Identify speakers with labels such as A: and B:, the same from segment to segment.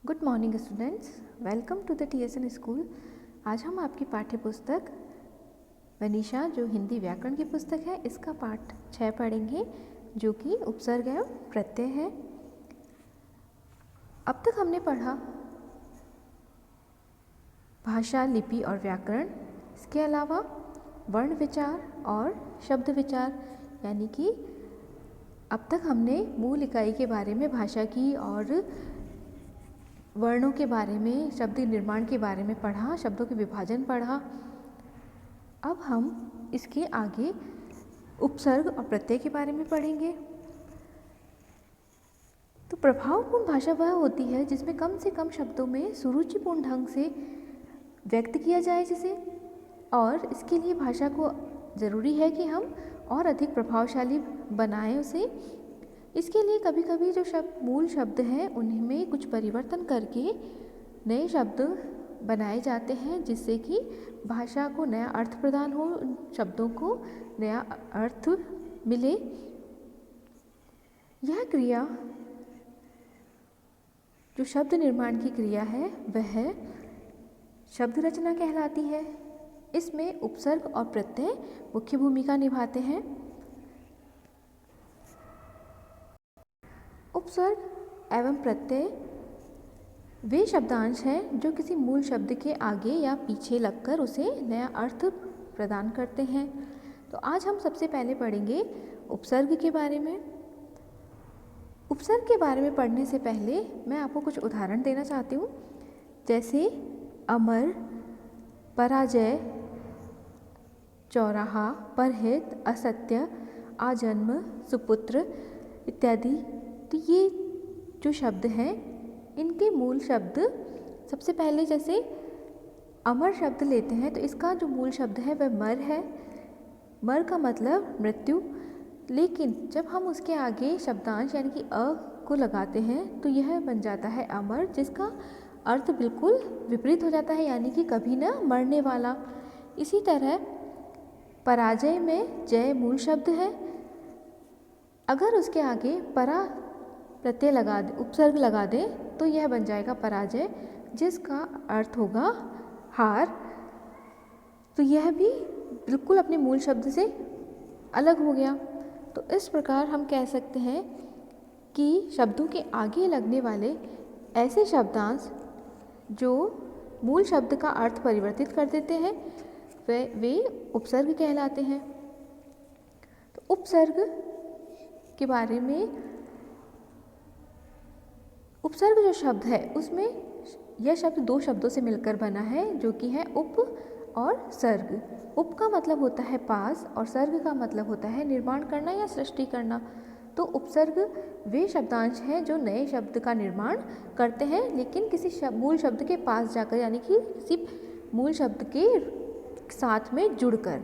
A: Good morning students, welcome to the TSN school. आज हम आपकी पाठ्य पुस्तक वनीशा जो हिंदी व्याकरण की पुस्तक है इसका पाठ 6 पढ़ेंगे जो कि उपसर्ग एवं प्रत्यय है। अब तक हमने पढ़ा भाषा, लिपि और व्याकरण, इसके अलावा वर्ण विचार और शब्द विचार, यानी कि अब तक हमने मूल इकाई के बारे में, भाषा की और वर्णों के बारे में, शब्द निर्माण के बारे में पढ़ा, शब्दों के विभाजन पढ़ा। अब हम इसके आगे उपसर्ग और प्रत्यय के बारे में पढ़ेंगे। तो प्रभावपूर्ण भाषा वह होती है जिसमें कम से कम शब्दों में सुरुचिपूर्ण ढंग से व्यक्त किया जाए जिसे, और इसके लिए भाषा को ज़रूरी है कि हम और अधिक प्रभावशाली बनाएं उसे। इसके लिए कभी कभी जो मूल शब्द हैं उनमें कुछ परिवर्तन करके नए शब्द बनाए जाते हैं जिससे कि भाषा को नया अर्थ प्रदान हो, उन शब्दों को नया अर्थ मिले। यह क्रिया जो शब्द निर्माण की क्रिया है वह शब्द रचना कहलाती है। इसमें उपसर्ग और प्रत्यय मुख्य भूमिका निभाते हैं। उपसर्ग एवं प्रत्यय वे शब्दांश हैं जो किसी मूल शब्द के आगे या पीछे लगकर उसे नया अर्थ प्रदान करते हैं। तो आज हम सबसे पहले पढ़ेंगे उपसर्ग के बारे में। उपसर्ग के बारे में पढ़ने से पहले मैं आपको कुछ उदाहरण देना चाहती हूँ, जैसे अमर, पराजय, चौराहा, परहित, असत्य, आजन्म, सुपुत्र इत्यादि। तो ये जो शब्द हैं इनके मूल शब्द, सबसे पहले जैसे अमर शब्द लेते हैं तो इसका जो मूल शब्द है वह मर है। मर का मतलब मृत्यु, लेकिन जब हम उसके आगे शब्दांश यानी कि अ को लगाते हैं तो यह बन जाता है अमर, जिसका अर्थ बिल्कुल विपरीत हो जाता है, यानी कि कभी न मरने वाला। इसी तरह पराजय में जय मूल शब्द है, अगर उसके आगे परा प्रत्यय लगा दे, उपसर्ग लगा दे तो यह बन जाएगा पराजय, जिसका अर्थ होगा हार। तो यह भी बिल्कुल अपने मूल शब्द से अलग हो गया। तो इस प्रकार हम कह सकते हैं कि शब्दों के आगे लगने वाले ऐसे शब्दांश जो मूल शब्द का अर्थ परिवर्तित कर देते हैं वे उपसर्ग कहलाते हैं। तो उपसर्ग के बारे में, उपसर्ग जो शब्द है उसमें यह शब्द दो शब्दों से मिलकर बना है जो कि है उप और सर्ग। उप का मतलब होता है पास और सर्ग का मतलब होता है निर्माण करना या सृष्टि करना। तो उपसर्ग वे शब्दांश हैं जो नए शब्द का निर्माण करते हैं, लेकिन किसी मूल शब्द के पास जाकर, यानी कि किसी मूल शब्द के साथ में जुड़कर।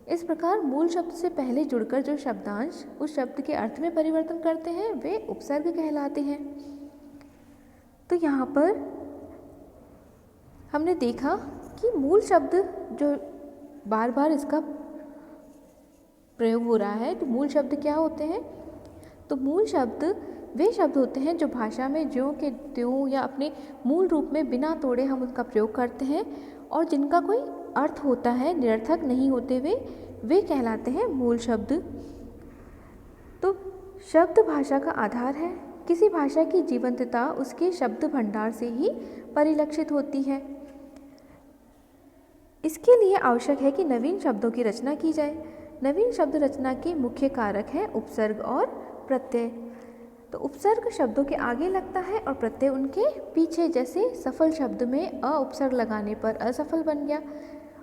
A: इस प्रकार मूल शब्द से पहले जुड़कर जो शब्दांश उस शब्द के अर्थ में परिवर्तन करते हैं वे उपसर्ग कहलाते हैं। तो यहाँ पर हमने देखा कि मूल शब्द जो बार बार इसका प्रयोग हो रहा है, तो मूल शब्द क्या होते हैं? तो मूल शब्द वे शब्द होते हैं जो भाषा में ज्यों के त्यों या अपने मूल रूप में बिना तोड़े हम उनका प्रयोग करते हैं और जिनका कोई अर्थ होता है, निरर्थक नहीं होते वे कहलाते हैं मूल शब्द। तो शब्द भाषा का आधार है। किसी भाषा की जीवंतता उसके शब्द भंडार से ही परिलक्षित होती है। इसके लिए आवश्यक है कि नवीन शब्दों की रचना की जाए। नवीन शब्द रचना के मुख्य कारक हैं उपसर्ग और प्रत्यय। तो उपसर्ग शब्दों के आगे लगता है और प्रत्यय उनके पीछे। जैसे सफल शब्द में अ उपसर्ग लगाने पर असफल बन गया,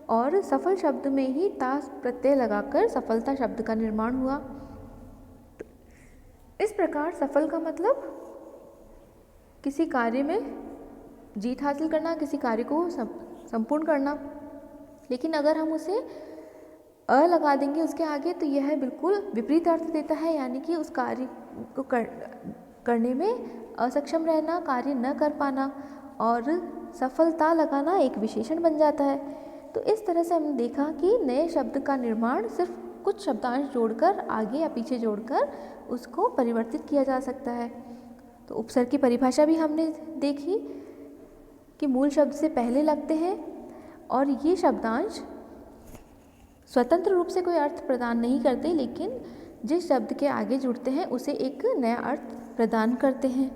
A: और सफल शब्द में ही ता प्रत्यय लगाकर सफलता शब्द का निर्माण हुआ। इस प्रकार सफल का मतलब किसी कार्य में जीत हासिल करना, किसी कार्य को संपूर्ण करना। लेकिन अगर हम उसे अ लगा देंगे उसके आगे तो यह बिल्कुल विपरीत अर्थ देता है, यानी कि उस कार्य को करने में असक्षम रहना, कार्य न कर पाना, और सफलता लगाना एक विशेषण बन जाता है। तो इस तरह से हमने देखा कि नए शब्द का निर्माण सिर्फ कुछ शब्दांश जोड़कर, आगे या पीछे जोड़कर उसको परिवर्तित किया जा सकता है। तो उपसर्ग की परिभाषा भी हमने देखी कि मूल शब्द से पहले लगते हैं और ये शब्दांश स्वतंत्र रूप से कोई अर्थ प्रदान नहीं करते, लेकिन जिस शब्द के आगे जुड़ते हैं उसे एक नया अर्थ प्रदान करते हैं।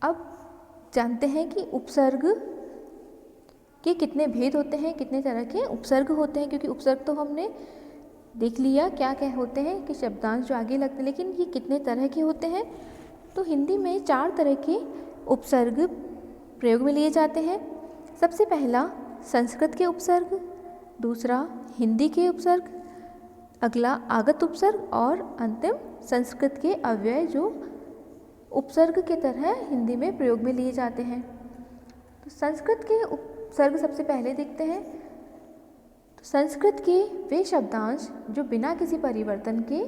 A: अब जानते हैं कि उपसर्ग के कितने भेद होते हैं, कितने तरह के उपसर्ग होते हैं, क्योंकि उपसर्ग तो हमने देख लिया क्या क्या होते हैं कि शब्दांश जो आगे लगते हैं, लेकिन ये कितने तरह के होते हैं। तो हिंदी में 4 तरह के उपसर्ग प्रयोग में लिए जाते हैं। सबसे पहला संस्कृत के उपसर्ग, दूसरा हिंदी के उपसर्ग, अगला आगत उपसर्ग और अंतिम संस्कृत के अव्यय जो उपसर्ग के तरह हिंदी में प्रयोग में लिए जाते हैं। तो संस्कृत के उपसर्ग सबसे पहले देखते हैं। तो संस्कृत के वे शब्दांश जो बिना किसी परिवर्तन के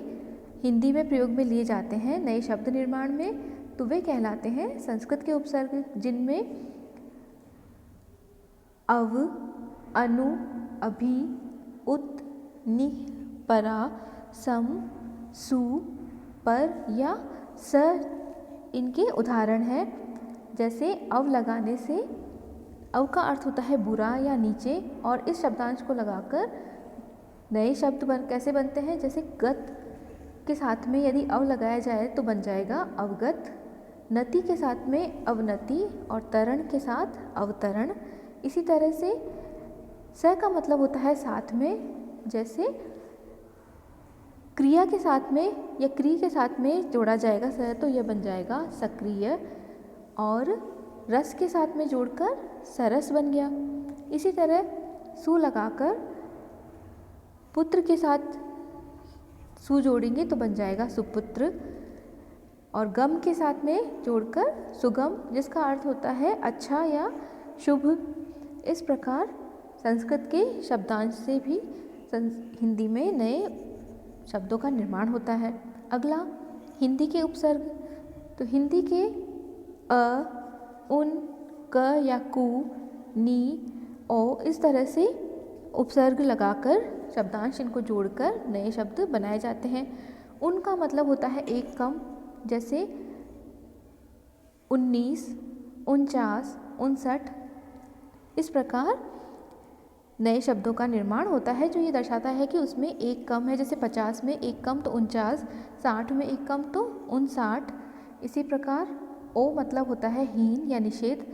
A: हिंदी में प्रयोग में लिए जाते हैं नए शब्द निर्माण में, तो वे कहलाते हैं संस्कृत के उपसर्ग, जिनमें अव, अनु, अभि, उत, नि, परा, सम, सु, पर या स इनके उदाहरण हैं। जैसे अव लगाने से अव का अर्थ होता है बुरा या नीचे, और इस शब्दांश को लगाकर नए शब्द कैसे बनते हैं, जैसे गत के साथ में यदि अव लगाया जाए तो बन जाएगा अवगत, नति के साथ में अवनति और तरण के साथ अवतरण। इसी तरह से स का मतलब होता है साथ में, जैसे क्रिया के साथ में या क्री के साथ में जोड़ा जाएगा स तो यह बन जाएगा सक्रिय, और रस के साथ में जोड़कर सरस बन गया। इसी तरह सु लगाकर पुत्र के साथ सु जोड़ेंगे तो बन जाएगा सुपुत्र, और गम के साथ में जोड़कर सुगम, जिसका अर्थ होता है अच्छा या शुभ। इस प्रकार संस्कृत के शब्दांश से भी हिंदी में नए शब्दों का निर्माण होता है। अगला हिंदी के उपसर्ग। तो हिंदी के अ, उन, क या कु, नी, ओ इस तरह से उपसर्ग लगाकर शब्दांश इनको जोड़कर नए शब्द बनाए जाते हैं। उनका मतलब होता है एक कम, जैसे 19, 49, 59। इस प्रकार नए शब्दों का निर्माण होता है जो ये दर्शाता है कि उसमें एक कम है। जैसे 50 में एक कम तो 49, 60 में एक कम तो 59। इसी प्रकार ओ मतलब होता है हीन या निषेध,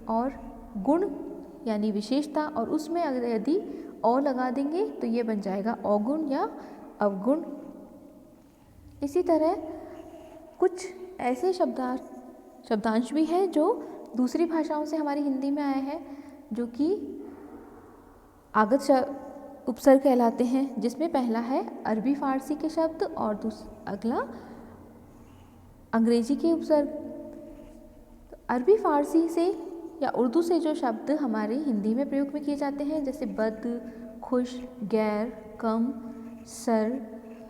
A: और गुण यानी विशेषता, और उसमें अगर यदि ओ लगा देंगे तो ये बन जाएगा अवगुण या अवगुण। इसी तरह कुछ ऐसे शब्दांश भी हैं जो दूसरी भाषाओं से हमारी हिंदी में आए हैं, जो कि आगत उपसर्ग कहलाते हैं, जिसमें पहला है अरबी फारसी के शब्द और अगला अंग्रेजी के उपसर्ग। तो अरबी फारसी से या उर्दू से जो शब्द हमारे हिंदी में प्रयोग में किए जाते हैं, जैसे बद, खुश, गैर, कम, सर,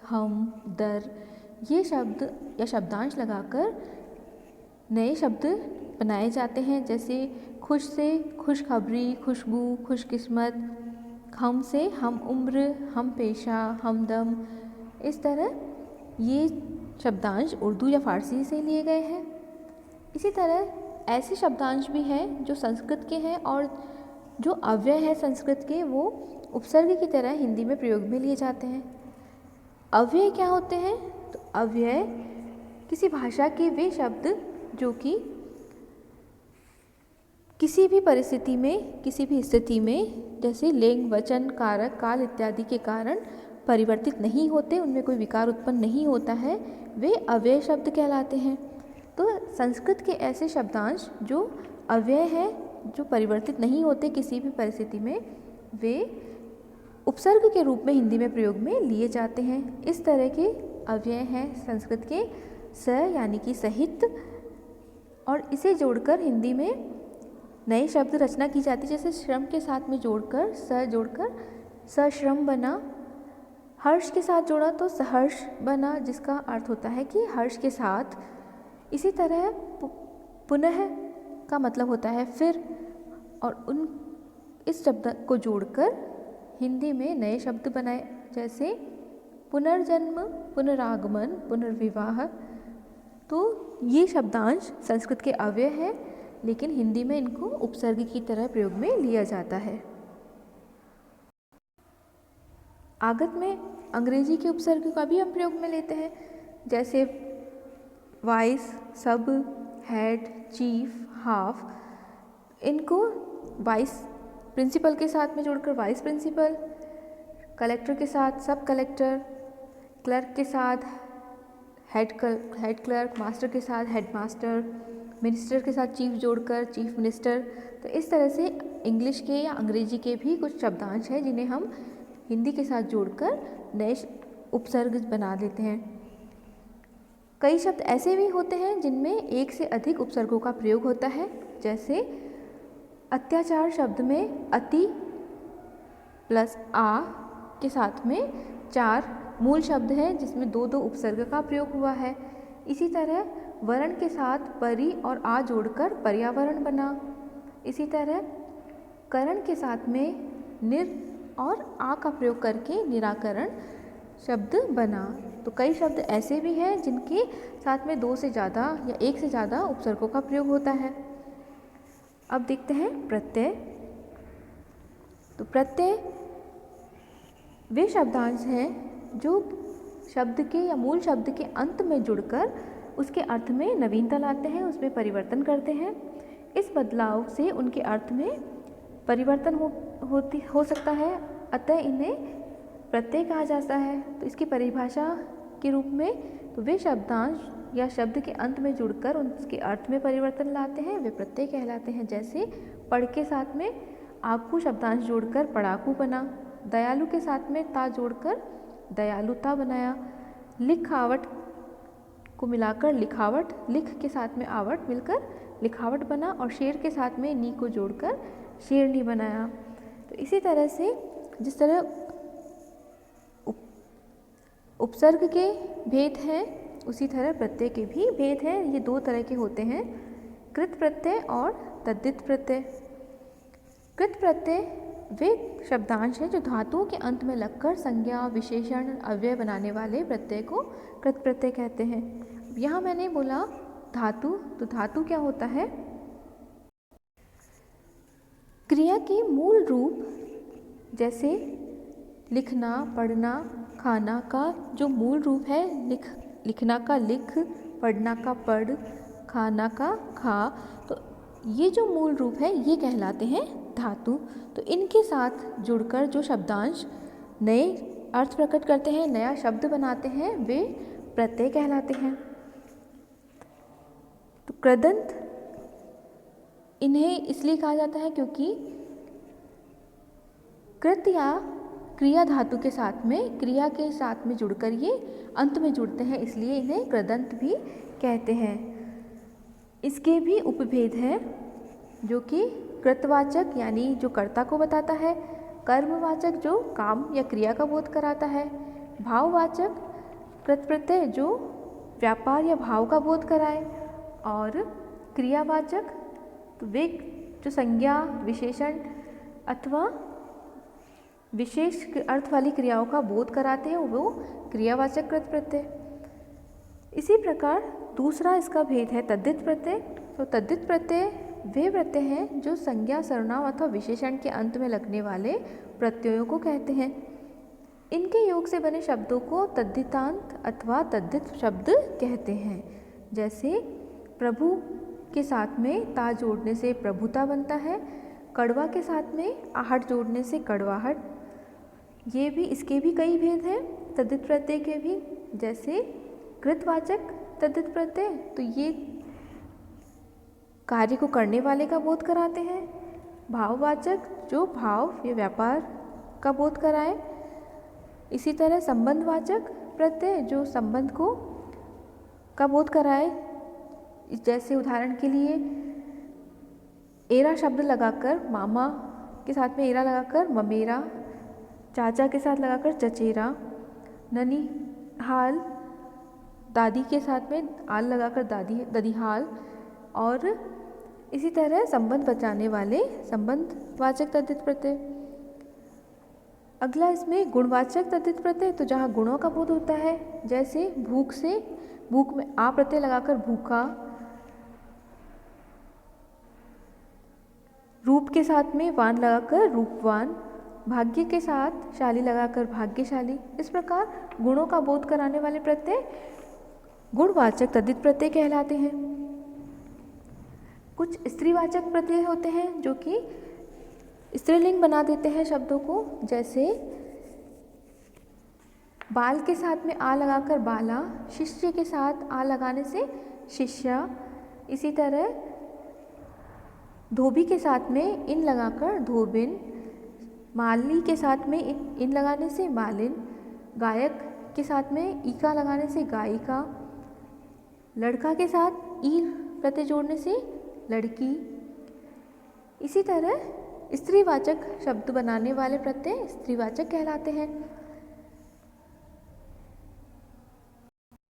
A: हम, दर, ये शब्द या शब्दांश लगाकर नए शब्द बनाए जाते हैं। जैसे खुश से खुशखबरी, खुशबू, खुशकिस्मत, हम से हम उम्र, हम पेशा, हमदम। इस तरह ये शब्दांश उर्दू या फारसी से लिए गए हैं। इसी तरह ऐसे शब्दांश भी हैं जो संस्कृत के हैं और जो अव्यय है संस्कृत के, वो उपसर्ग की तरह हिंदी में प्रयोग में लिए जाते हैं। अव्यय क्या होते हैं? तो अव्यय किसी भाषा के वे शब्द जो कि किसी भी परिस्थिति में, किसी भी स्थिति में, जैसे लिंग, वचन, कारक, काल इत्यादि के कारण परिवर्तित नहीं होते, उनमें कोई विकार उत्पन्न नहीं होता है, वे अव्यय शब्द कहलाते हैं। तो संस्कृत के ऐसे शब्दांश जो अव्यय है, जो परिवर्तित नहीं होते किसी भी परिस्थिति में, वे उपसर्ग के रूप में हिंदी में प्रयोग में लिए जाते हैं। इस तरह के अव्यय हैं संस्कृत के स यानी कि सहित, और इसे जोड़कर हिंदी में नए शब्द रचना की जाती है। जैसे श्रम के साथ में जोड़कर स जोड़कर सश्रम बना, हर्ष के साथ जोड़ा तो सहर्ष बना, जिसका अर्थ होता है कि हर्ष के साथ। इसी तरह पुनः का मतलब होता है फिर, और इस शब्द को जोड़कर हिंदी में नए शब्द बनाए, जैसे पुनर्जन्म, पुनरागमन, पुनर्विवाह। तो ये शब्दांश संस्कृत के अव्यय हैं, लेकिन हिंदी में इनको उपसर्ग की तरह प्रयोग में लिया जाता है। आगत में अंग्रेजी के उपसर्ग का भी हम प्रयोग में लेते हैं, जैसे वाइस, सब, हेड, चीफ, हाफ। इनको वाइस प्रिंसिपल के साथ में जोड़कर वाइस प्रिंसिपल, कलेक्टर के साथ सब कलेक्टर, क्लर्क के साथ हेड क्लर्क, मास्टर के साथ हेड मास्टर, मिनिस्टर के साथ चीफ जोड़कर चीफ मिनिस्टर। तो इस तरह से इंग्लिश के या अंग्रेजी के भी कुछ शब्दांश हैं जिन्हें हम हिंदी के साथ जोड़कर नए उपसर्ग बना देते हैं। कई शब्द ऐसे भी होते हैं जिनमें एक से अधिक उपसर्गों का प्रयोग होता है, जैसे अत्याचार शब्द में अति प्लस आ के साथ में 4 मूल शब्द हैं जिसमें 2-2 उपसर्ग का प्रयोग हुआ है। इसी तरह वर्ण के साथ परि और आ जोड़कर पर्यावरण बना। इसी तरह करण के साथ में निर और आ का प्रयोग करके निराकरण शब्द बना। तो कई शब्द ऐसे भी हैं जिनके साथ में 2 से ज़्यादा या 1 से ज़्यादा उपसर्गों का प्रयोग होता है। अब देखते हैं प्रत्यय। तो प्रत्यय वे शब्दांश हैं जो शब्द के या मूल शब्द के अंत में जुड़कर उसके अर्थ में नवीनता लाते हैं, उसमें परिवर्तन करते हैं। इस बदलाव से उनके अर्थ में परिवर्तन हो सकता है, अतः इन्हें प्रत्यय कहा जाता है। तो इसकी परिभाषा के रूप में तो वे शब्दांश या शब्द के अंत में जुड़कर उसके अर्थ में परिवर्तन लाते हैं, वे प्रत्यय कहलाते हैं। जैसे पढ़ के साथ में आकू शब्दांश जोड़कर पढ़ाकू बना, दयालु के साथ में ता जोड़कर दयालुता बनाया, लिखावट को मिलाकर लिखावट, लिख के साथ में आवट मिलकर लिखावट बना, और शेर के साथ में नी को जोड़कर शेरनी बनाया। तो इसी तरह से जिस तरह उपसर्ग के भेद हैं उसी तरह प्रत्यय के भी भेद हैं। ये 2 तरह के होते हैं, कृत प्रत्यय और तद्धित प्रत्यय। कृत प्रत्यय वे शब्दांश हैं जो धातुओं के अंत में लगकर संज्ञा, विशेषण, अव्यय बनाने वाले प्रत्यय को कृत प्रत्यय कहते हैं। यहाँ मैंने बोला धातु, तो धातु क्या होता है? क्रिया के मूल रूप जैसे लिखना, पढ़ना, खाना का जो मूल रूप है लिखना का लिख, पढ़ना का पढ़, खाना का खा, तो ये जो मूल रूप है ये कहलाते हैं धातु। तो इनके साथ जुड़कर जो शब्दांश नए अर्थ प्रकट करते हैं, नया शब्द बनाते हैं, वे प्रत्यय कहलाते हैं। तो कृदंत इन्हें इसलिए कहा जाता है क्योंकि कृत या क्रिया धातु के साथ में, क्रिया के साथ में जुड़कर ये अंत में जुड़ते हैं, इसलिए इन्हें कृदंत भी कहते हैं। इसके भी उपभेद हैं जो कि कृतवाचक यानी जो कर्ता को बताता है, कर्मवाचक जो काम या क्रिया का बोध कराता है, भाववाचक कृत प्रत्यय जो व्यापार या भाव का बोध कराए, और क्रियावाचक तो वे जो संज्ञा, विशेषण अथवा विशेष अर्थ वाली क्रियाओं का बोध कराते हैं, वो क्रियावाचक कृत प्रत्यय। इसी प्रकार दूसरा इसका भेद है तद्धित प्रत्यय। तो तद्धित प्रत्यय वे प्रत्यय हैं जो संज्ञा, सर्वनाम अथवा विशेषण के अंत में लगने वाले प्रत्ययों को कहते हैं। इनके योग से बने शब्दों को तद्धितांत अथवा तद्धित शब्द कहते हैं। जैसे प्रभु के साथ में ता जोड़ने से प्रभुता बनता है, कड़वा के साथ में आहट जोड़ने से कड़वाहट। ये भी, इसके भी कई भेद हैं तद्धित प्रत्यय के भी। जैसे कृतवाचक तद्धित प्रत्यय तो ये कार्य को करने वाले का बोध कराते हैं, भाववाचक जो भाव या व्यापार का बोध कराए। इसी तरह संबंधवाचक प्रत्यय जो संबंध को का बोध कराए। जैसे उदाहरण के लिए एरा शब्द लगाकर मामा के साथ में एरा लगाकर ममेरा, चाचा के साथ लगाकर चचेरा, ननी हाल दादी के साथ में आल लगाकर ददीहाल, और इसी तरह संबंध बचाने वाले संबंधवाचक तद्धित प्रत्यय। अगला इसमें गुणवाचक तद्धित प्रत्यय, तो जहाँ गुणों का बोध होता है, जैसे भूख से भूख में आ प्रत्यय लगाकर भूखा, रूप के साथ में वान लगाकर रूपवान, भाग्य के साथ शाली लगाकर भाग्यशाली। इस प्रकार गुणों का बोध कराने वाले प्रत्यय गुणवाचक तद्धित प्रत्यय कहलाते हैं। कुछ स्त्रीवाचक प्रत्यय होते हैं जो कि स्त्रीलिंग बना देते हैं शब्दों को, जैसे बाल के साथ में आ लगाकर बाला, शिष्य के साथ आ लगाने से शिष्या। इसी तरह धोबी के साथ में इन लगाकर धोबिन, मालिनी के साथ में इन लगाने से मालिन, गायक के साथ में ईका लगाने से गायिका, लड़का के साथ ई प्रत्यय जोड़ने से लड़की। इसी तरह स्त्रीवाचक शब्द बनाने वाले प्रत्यय स्त्रीवाचक कहलाते हैं। इस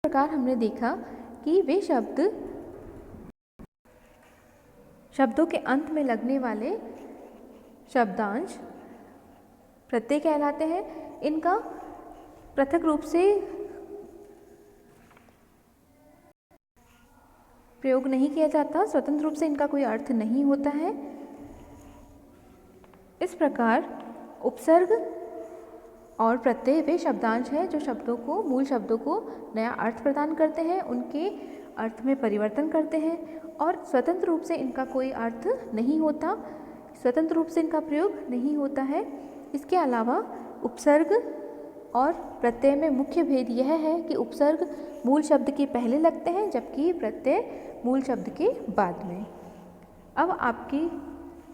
A: प्रकार हमने देखा कि वे शब्दों के अंत में लगने वाले शब्दांश प्रत्यय कहलाते हैं। इनका पृथक रूप से प्रयोग नहीं किया जाता, स्वतंत्र रूप से इनका कोई अर्थ नहीं होता है। इस प्रकार उपसर्ग और प्रत्यय वे शब्दांश हैं जो शब्दों को, मूल शब्दों को नया अर्थ प्रदान करते हैं, उनके अर्थ में परिवर्तन करते हैं और स्वतंत्र रूप से इनका कोई अर्थ नहीं होता, स्वतंत्र रूप से इनका प्रयोग नहीं होता है। इसके अलावा उपसर्ग और प्रत्यय में मुख्य भेद यह है कि उपसर्ग मूल शब्द के पहले लगते हैं जबकि प्रत्यय मूल शब्द के बाद में। अब आपकी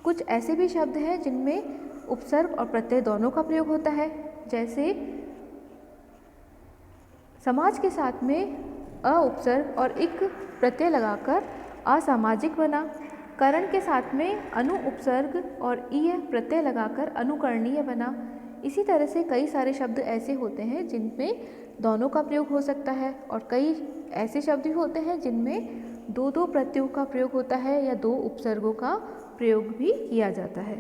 A: कुछ ऐसे भी शब्द हैं जिनमें उपसर्ग और प्रत्यय दोनों का प्रयोग होता है, जैसे समाज के साथ में अ उपसर्ग और इक प्रत्यय लगाकर असामाजिक बना, करण के साथ में अनु उपसर्ग और ईय प्रत्यय लगाकर अनुकरणीय बना। इसी तरह से कई सारे शब्द ऐसे होते हैं जिनमें दोनों का प्रयोग हो सकता है और कई ऐसे शब्द भी होते हैं जिनमें दो दो प्रत्ययों का प्रयोग होता है या दो उपसर्गों का प्रयोग भी किया जाता है।